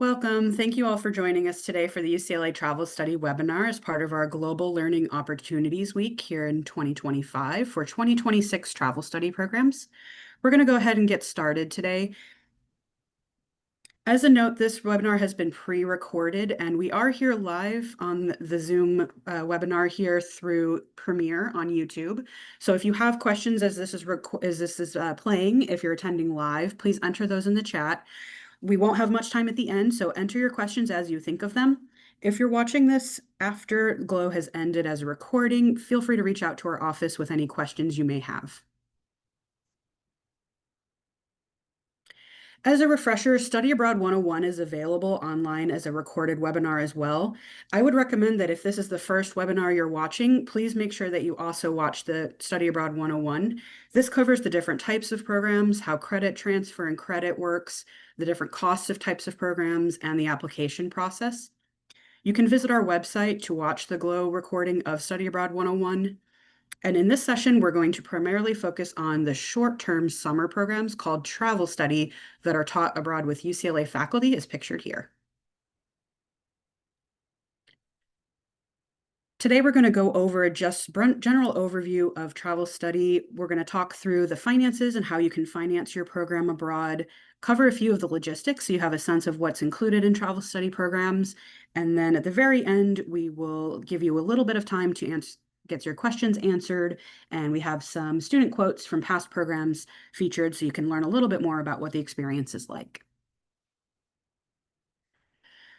Welcome. Thank you all for joining us today for the UCLA Travel Study webinar as part of our Global Learning Opportunities Week here in 2025 for 2026 travel study programs. We're going to go ahead and get started today. As a note, this webinar has been pre-recorded and we are here live on the Zoom webinar here through Premiere on YouTube. So if you have questions as this is playing, if you're attending live, please enter those in the chat. We won't have much time at the end, so enter your questions as you think of them. If you're watching this after Glow has ended as a recording, feel free to reach out to our office with any questions you may have. As a refresher, Study Abroad 101 is available online as a recorded webinar as well. I would recommend that if this is the first webinar you're watching, please make sure that you also watch the Study Abroad 101. This covers the different types of programs, how credit transfer and credit works, the different costs of types of programs, and the application process. You can visit our website to watch the Glow recording of Study Abroad 101. And in this session, we're going to primarily focus on the short-term summer programs called Travel Study that are taught abroad with UCLA faculty, as pictured here. Today, we're going to go over just general overview of travel study. We're going to talk through the finances and how you can finance your program abroad, cover a few of the logistics so you have a sense of what's included in travel study programs. And then at the very end, we will give you a little bit of time to get your questions answered. And we have some student quotes from past programs featured so you can learn a little bit more about what the experience is like.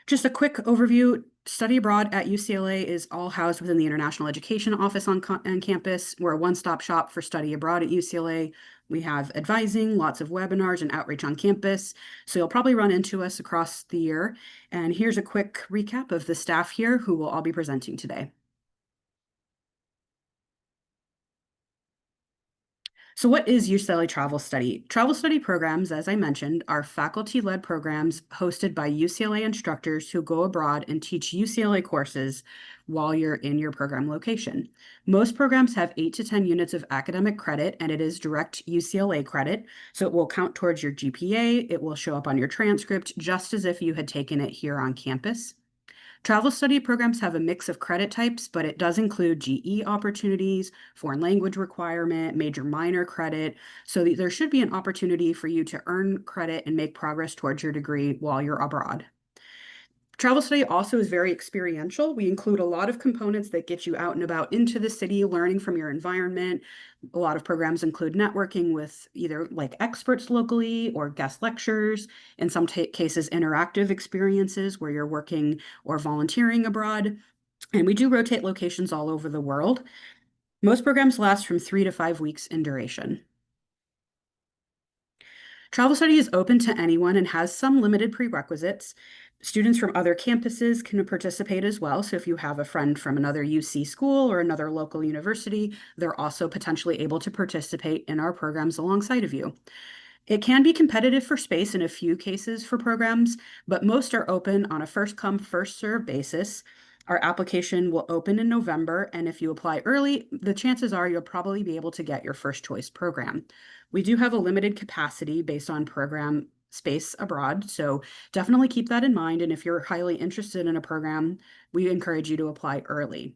Just a quick overview. Study abroad at UCLA is all housed within the International Education Office on campus. We're a one-stop shop for study abroad at UCLA. We have advising, lots of webinars and outreach on campus. So you'll probably run into us across the year. And here's a quick recap of the staff here who will all be presenting today. So what is UCLA Travel Study? Travel study programs, as I mentioned, are faculty-led programs hosted by UCLA instructors who go abroad and teach UCLA courses while you're in your program location. Most programs have 8 to 10 units of academic credit, and it is direct UCLA credit, so it will count towards your GPA. It will show up on your transcript just as if you had taken it here on campus. Travel study programs have a mix of credit types, but it does include GE opportunities, foreign language requirement, major minor credit. So there should be an opportunity for you to earn credit and make progress towards your degree while you're abroad. Travel study also is very experiential. We include a lot of components that get you out and about into the city, learning from your environment. A lot of programs include networking with either like experts locally or guest lectures. In some cases, interactive experiences where you're working or volunteering abroad. And we do rotate locations all over the world. Most programs last from 3 to 5 weeks in duration. Travel study is open to anyone and has some limited prerequisites. Students from other campuses can participate as well. So if you have a friend from another UC school or another local university, they're also potentially able to participate in our programs alongside of you. It can be competitive for space in a few cases for programs, but most are open on a first come, first served basis. Our application will open in November, and if you apply early, the chances are you'll probably be able to get your first choice program. We do have a limited capacity based on program space abroad, so definitely keep that in mind. And if you're highly interested in a program, we encourage you to apply early.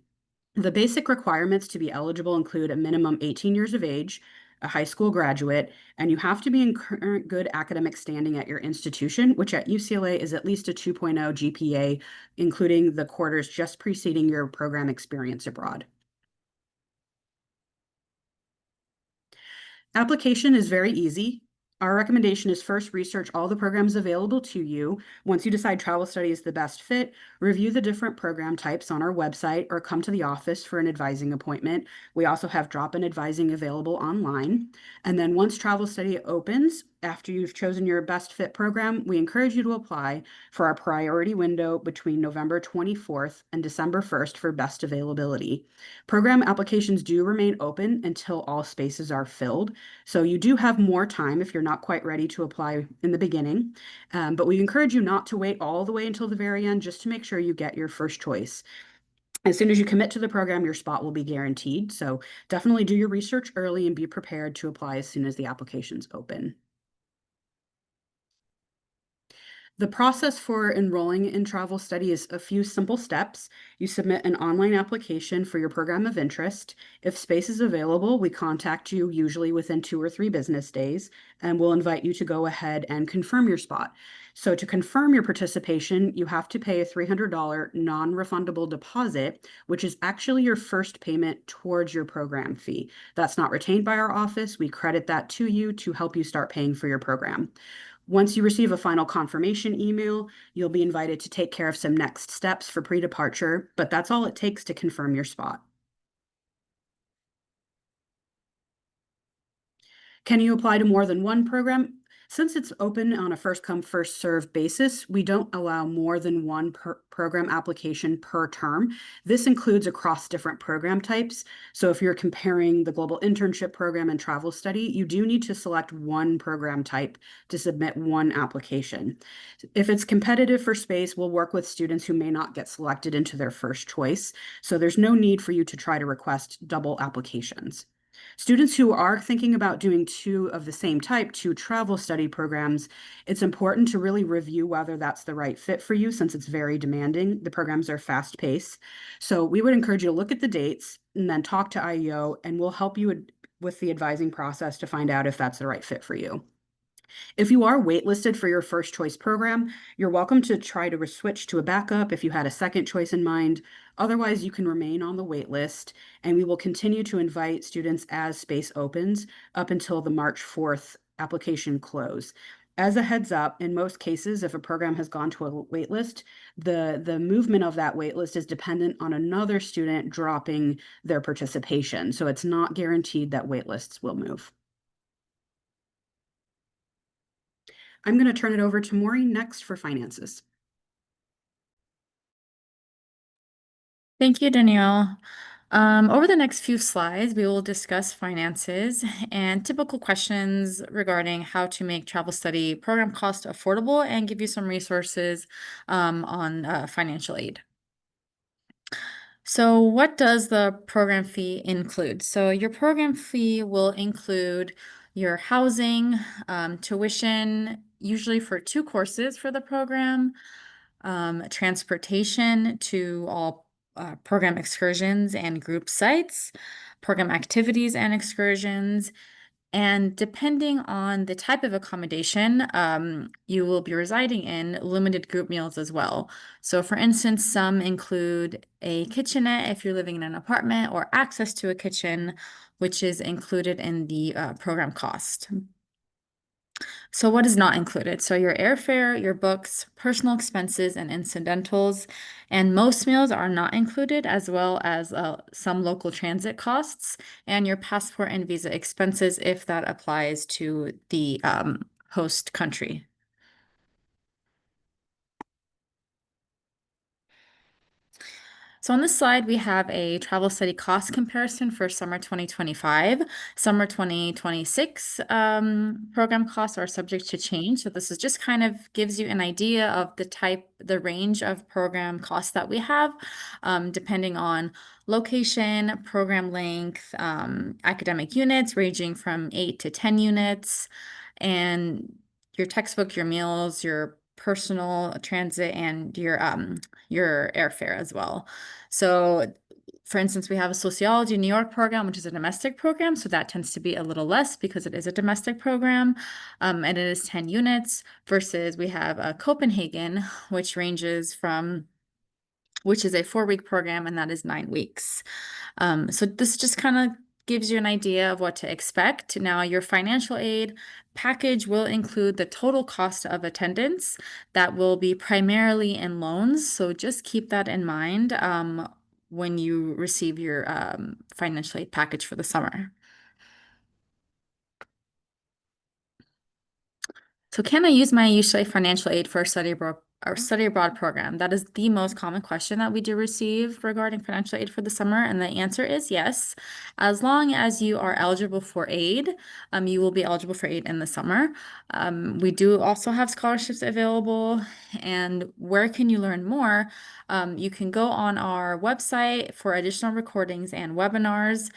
The basic requirements to be eligible include a minimum 18 years of age, a high school graduate, and you have to be in current good academic standing at your institution, which at UCLA is at least a 2.0 GPA, including the quarters just preceding your program experience abroad. Application is very easy. Our recommendation is first research all the programs available to you. Once you decide travel study is the best fit, review the different program types on our website or come to the office for an advising appointment. We also have drop-in advising available online. And then once travel study opens, after you've chosen your best fit program, we encourage you to apply for our priority window between November 24th and December 1st for best availability. Program applications do remain open until all spaces are filled. So you do have more time if you're not quite ready to apply in the beginning. But we encourage you not to wait all the way until the very end just to make sure you get your first choice. As soon as you commit to the program, your spot will be guaranteed. So definitely do your research early and be prepared to apply as soon as the applications open. The process for enrolling in travel study is a few simple steps. You submit an online application for your program of interest. If space is available, we contact you usually within 2 or 3 business days, and we'll invite you to go ahead and confirm your spot. So to confirm your participation, you have to pay a $300 non-refundable deposit, which is actually your first payment towards your program fee. That's not retained by our office. We credit that to you to help you start paying for your program. Once you receive a final confirmation email, you'll be invited to take care of some next steps for pre-departure, but that's all it takes to confirm your spot. Can you apply to more than one program? Since it's open on a first come, first served basis, we don't allow more than one program application per term. This includes across different program types. So if you're comparing the global internship program and travel study, you do need to select one program type to submit one application. If it's competitive for space, we'll work with students who may not get selected into their first choice. So there's no need for you to try to request double applications. Students who are thinking about doing two of the same type, two travel study programs, it's important to really review whether that's the right fit for you since it's very demanding. The programs are fast paced. So we would encourage you to look at the dates and then talk to IEO, and we'll help you with the advising process to find out if that's the right fit for you. If you are waitlisted for your first choice program, you're welcome to try to switch to a backup if you had a second choice in mind. Otherwise, you can remain on the wait list, and we will continue to invite students as space opens up until the March 4th application close. As a heads up, in most cases, if a program has gone to a wait list, the movement of that wait list is dependent on another student dropping their participation. So it's not guaranteed that wait lists will move. I'm going to turn it over to Maureen next for finances. Thank you, Danielle. Over the next few slides, we will discuss finances and typical questions regarding how to make travel study program cost affordable and give you some resources on financial aid. So what does the program fee include? So your program fee will include your housing, tuition, usually for 2 courses for the program, transportation to all program excursions and group sites, program activities and excursions, and depending on the type of accommodation you will be residing in, limited group meals as well. So for instance, some include a kitchenette if you're living in an apartment or access to a kitchen, which is included in the program cost. So what is not included? So your airfare, your books, personal expenses, and incidentals, and most meals are not included, as well as some local transit costs and your passport and visa expenses if that applies to the host country. So on this slide, we have a travel study cost comparison for summer 2025. Summer 2026 program costs are subject to change. So this is just kind of gives you an idea of the range of program costs that we have, depending on location, program length, academic units ranging from 8 to 10 units, and your textbook, your meals, your personal transit, and your airfare as well. So for instance, we have a sociology New York program, which is a domestic program. So that tends to be a little less because it is a domestic program, and it is 10 units versus we have a Copenhagen, which is a 4-week program, and that is 9 weeks. So this just kind of gives you an idea of what to expect. Now, your financial aid package will include the total cost of attendance that will be primarily in loans. So just keep that in mind when you receive your financial aid package for the summer. So can I use my UCLA financial aid for a study abroad program? That is the most common question that we do receive regarding financial aid for the summer, and the answer is yes. As long as you are eligible for aid, you will be eligible for aid in the summer. We do also have scholarships available, and where can you learn more? You can go on our website for additional recordings and webinars,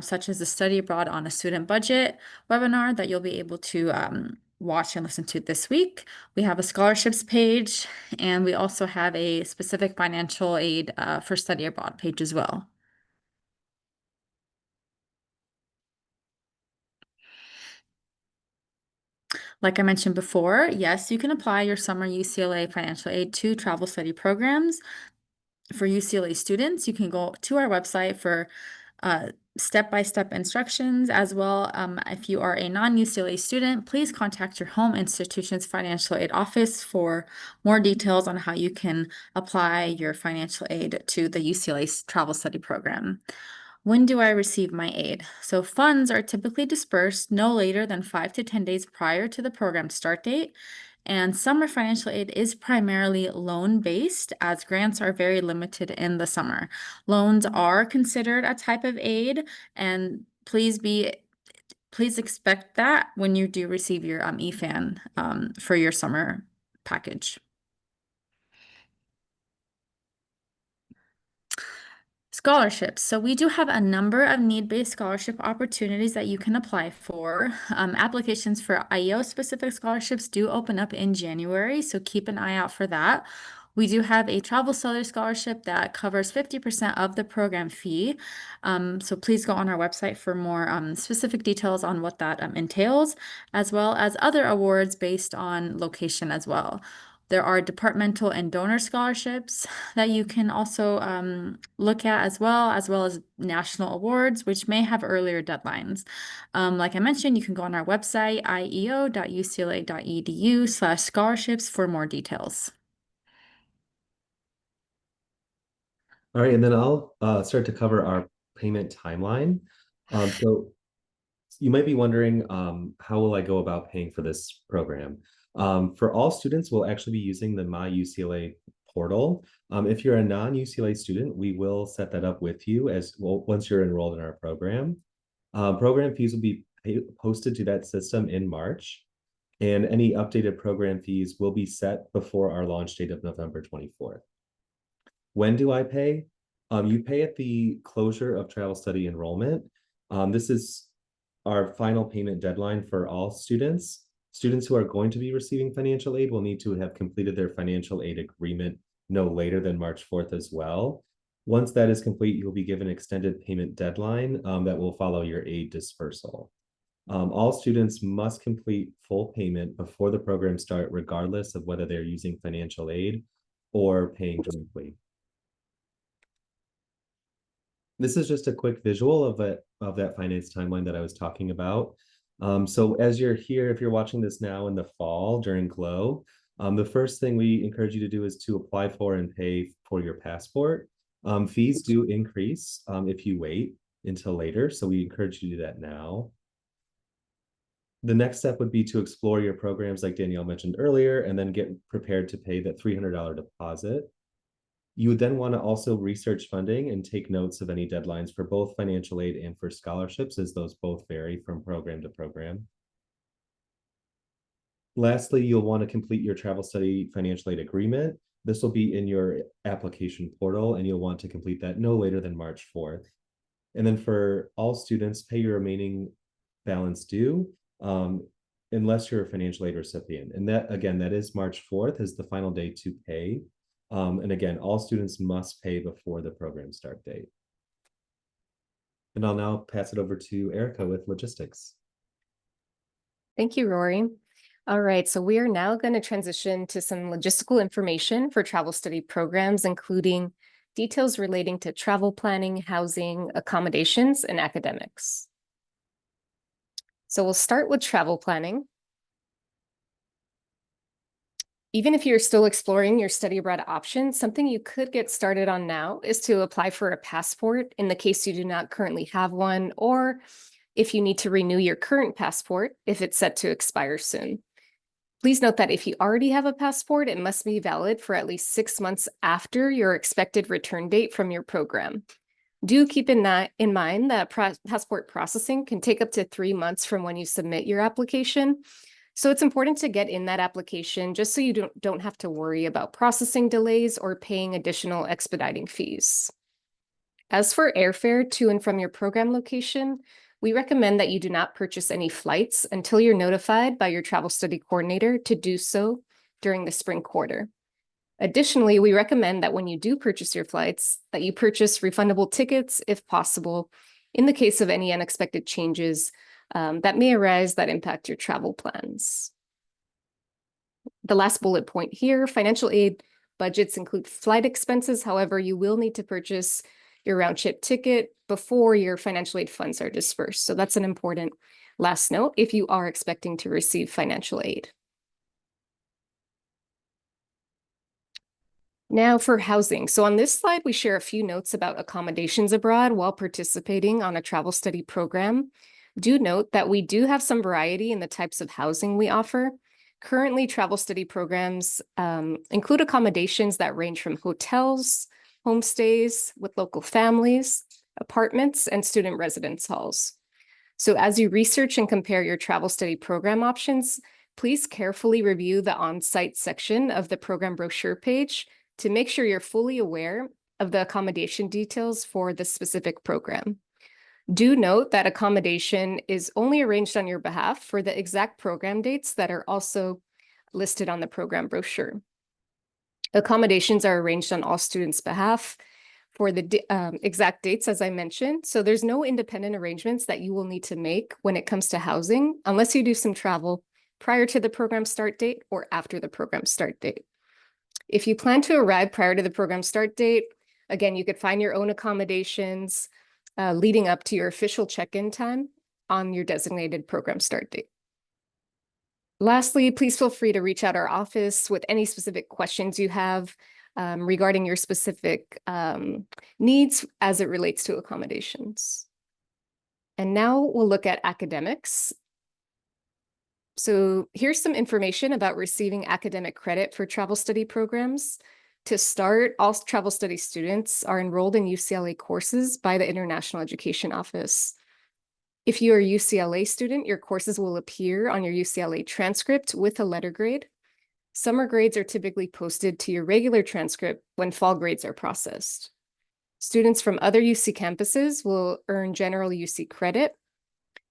such as the Study Abroad on a Student Budget webinar that you'll be able to watch and listen to this week. We have a scholarships page, and we also have a specific financial aid for study abroad page as well. Like I mentioned before, yes, you can apply your summer UCLA financial aid to travel study programs. For UCLA students, you can go to our website for step-by-step instructions as well. If you are a non-UCLA student, please contact your home institution's financial aid office for more details on how you can apply your financial aid to the UCLA travel study program. When do I receive my aid? So funds are typically dispersed no later than 5 to 10 days prior to the program start date. And summer financial aid is primarily loan-based, as grants are very limited in the summer. Loans are considered a type of aid, and please expect that when you do receive your EFAN for your summer package. Scholarships. So we do have a number of need-based scholarship opportunities that you can apply for. Applications for IEO-specific scholarships do open up in January, so keep an eye out for that. We do have a travel seller scholarship that covers 50% of the program fee. So please go on our website for more specific details on what that entails, as well as other awards based on location as well. There are departmental and donor scholarships that you can also look at as well as national awards, which may have earlier deadlines. Like I mentioned, you can go on our website, ieo.ucla.edu/scholarships for more details. All right, and then I'll start to cover our payment timeline. So you might be wondering, how will I go about paying for this program? For all students, we'll actually be using the My UCLA portal. If you're a non-UCLA student, we will set that up with you as well once you're enrolled in our program. Program fees will be posted to that system in March, and any updated program fees will be set before our launch date of November 24th. When do I pay? You pay at the closure of travel study enrollment. This is our final payment deadline for all students. Students who are going to be receiving financial aid will need to have completed their financial aid agreement no later than March 4th as well. Once that is complete, you'll be given extended payment deadline that will follow your aid dispersal. All students must complete full payment before the program start, regardless of whether they're using financial aid or paying directly. This is just a quick visual of that finance timeline that I was talking about. So as you're here, if you're watching this now in the fall during GLOW, the first thing we encourage you to do is to apply for and pay for your passport. Fees do increase if you wait until later, so we encourage you to do that now. The next step would be to explore your programs like Danielle mentioned earlier, and then get prepared to pay that $300 deposit. You would then want to also research funding and take notes of any deadlines for both financial aid and for scholarships, as those both vary from program to program. Lastly, you'll want to complete your travel study financial aid agreement. This will be in your application portal, and you'll want to complete that no later than March 4th. And then for all students, pay your remaining balance due, unless you're a financial aid recipient. And that, again, that is March 4th is the final day to pay. And again, all students must pay before the program start date. And I'll now pass it over to Erica with logistics. Thank you, Rory. All right, so we are now going to transition to some logistical information for travel study programs, including details relating to travel planning, housing, accommodations, and academics. So we'll start with travel planning. Even if you're still exploring your study abroad options, something you could get started on now is to apply for a passport in the case you do not currently have one, or if you need to renew your current passport if it's set to expire soon. Please note that if you already have a passport, it must be valid for at least 6 months after your expected return date from your program. Do keep in mind that passport processing can take up to 3 months from when you submit your application. So it's important to get in that application just so you don't have to worry about processing delays or paying additional expediting fees. As for airfare to and from your program location, we recommend that you do not purchase any flights until you're notified by your travel study coordinator to do so during the spring quarter. Additionally, we recommend that when you do purchase your flights, that you purchase refundable tickets if possible, in the case of any unexpected changes that may arise that impact your travel plans. The last bullet point here, financial aid budgets include flight expenses. However, you will need to purchase your round trip ticket before your financial aid funds are dispersed. So that's an important last note if you are expecting to receive financial aid. Now for housing. So on this slide, we share a few notes about accommodations abroad while participating on a travel study program. Do note that we do have some variety in the types of housing we offer. Currently, travel study programs include accommodations that range from hotels, homestays with local families, apartments, and student residence halls. So as you research and compare your travel study program options, please carefully review the on-site section of the program brochure page to make sure you're fully aware of the accommodation details for the specific program. Do note that accommodation is only arranged on your behalf for the exact program dates that are also listed on the program brochure. Accommodations are arranged on all students' behalf for the exact dates, as I mentioned. So there's no independent arrangements that you will need to make when it comes to housing, unless you do some travel prior to the program start date or after the program start date. If you plan to arrive prior to the program start date, again, you could find your own accommodations leading up to your official check-in time on your designated program start date. Lastly, please feel free to reach out our office with any specific questions you have regarding your specific needs as it relates to accommodations. And now we'll look at academics. So here's some information about receiving academic credit for travel study programs. To start, all travel study students are enrolled in UCLA courses by the International Education Office. If you're a UCLA student, your courses will appear on your UCLA transcript with a letter grade. Summer grades are typically posted to your regular transcript when fall grades are processed. Students from other UC campuses will earn general UC credit.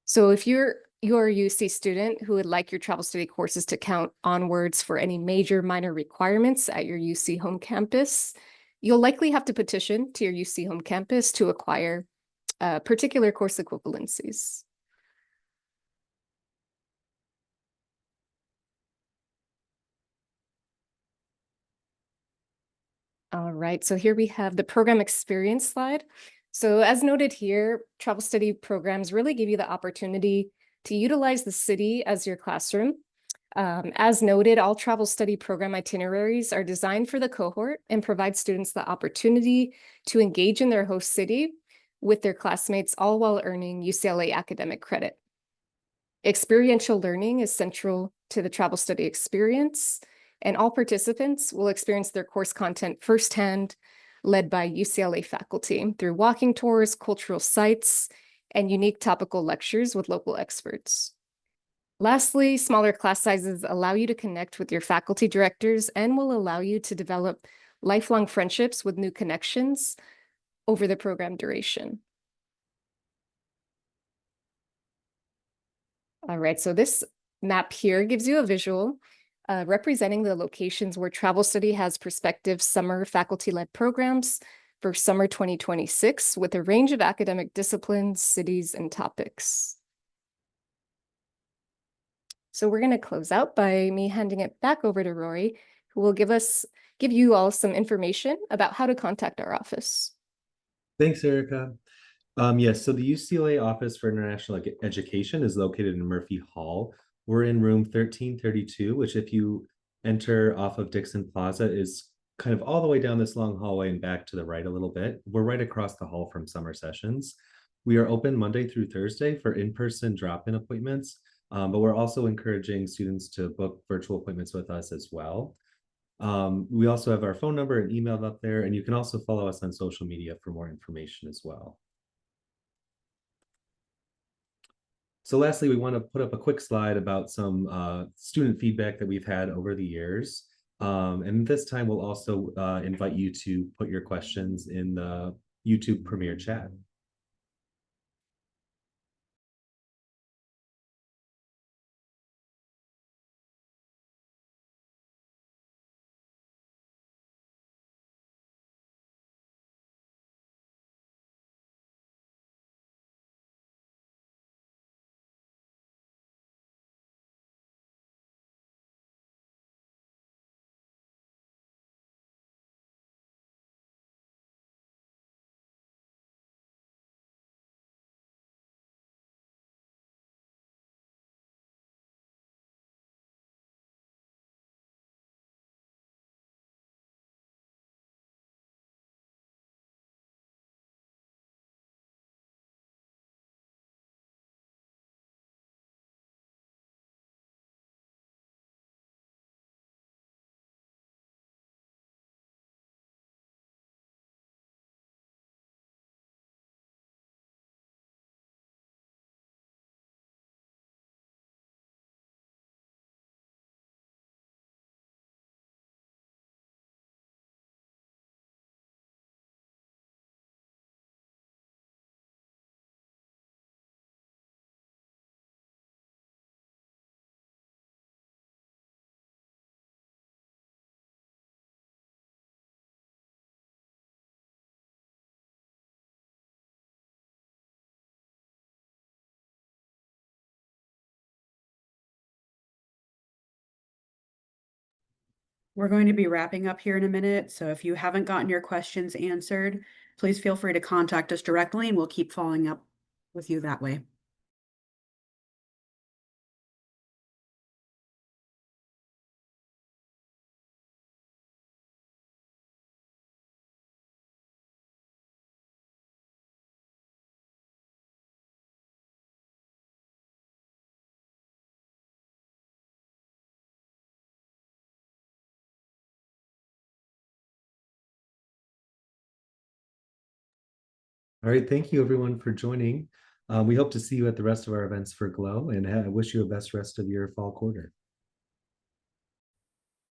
So if you're a UC student who would like your travel study courses to count onwards for any major minor requirements at your UC home campus, you'll likely have to petition to your UC home campus to acquire particular course equivalencies. All right, so here we have the program experience slide. So as noted here, travel study programs really give you the opportunity to utilize the city as your classroom. As noted, all travel study program itineraries are designed for the cohort and provide students the opportunity to engage in their host city with their classmates, all while earning UCLA academic credit. Experiential learning is central to the travel study experience, and all participants will experience their course content firsthand, led by UCLA faculty through walking tours, cultural sites, and unique topical lectures with local experts. Lastly, smaller class sizes allow you to connect with your faculty directors and will allow you to develop lifelong friendships with new connections over the program duration. All right, so this map here gives you a visual representing the locations where travel study has prospective summer faculty-led programs for summer 2026 with a range of academic disciplines, cities, and topics. So we're going to close out by me handing it back over to Rory, who will give you all some information about how to contact our office. Thanks, Erica. Yes, so the UCLA Office for International Education is located in Murphy Hall. We're in room 1332, which if you enter off of Dixon Plaza is kind of all the way down this long hallway and back to the right a little bit. We're right across the hall from summer sessions. We are open Monday through Thursday for in-person drop-in appointments, but we're also encouraging students to book virtual appointments with us as well. We also have our phone number and email up there, and you can also follow us on social media for more information as well. So lastly, we want to put up a quick slide about some student feedback that we've had over the years. And this time we'll also invite you to put your questions in the YouTube Premiere chat. We're going to be wrapping up here in a minute, so if you haven't gotten your questions answered, please feel free to contact us directly and we'll keep following up with you that way. All right, thank you everyone for joining. We hope to see you at the rest of our events for Glow, and I wish you a best rest of your fall quarter.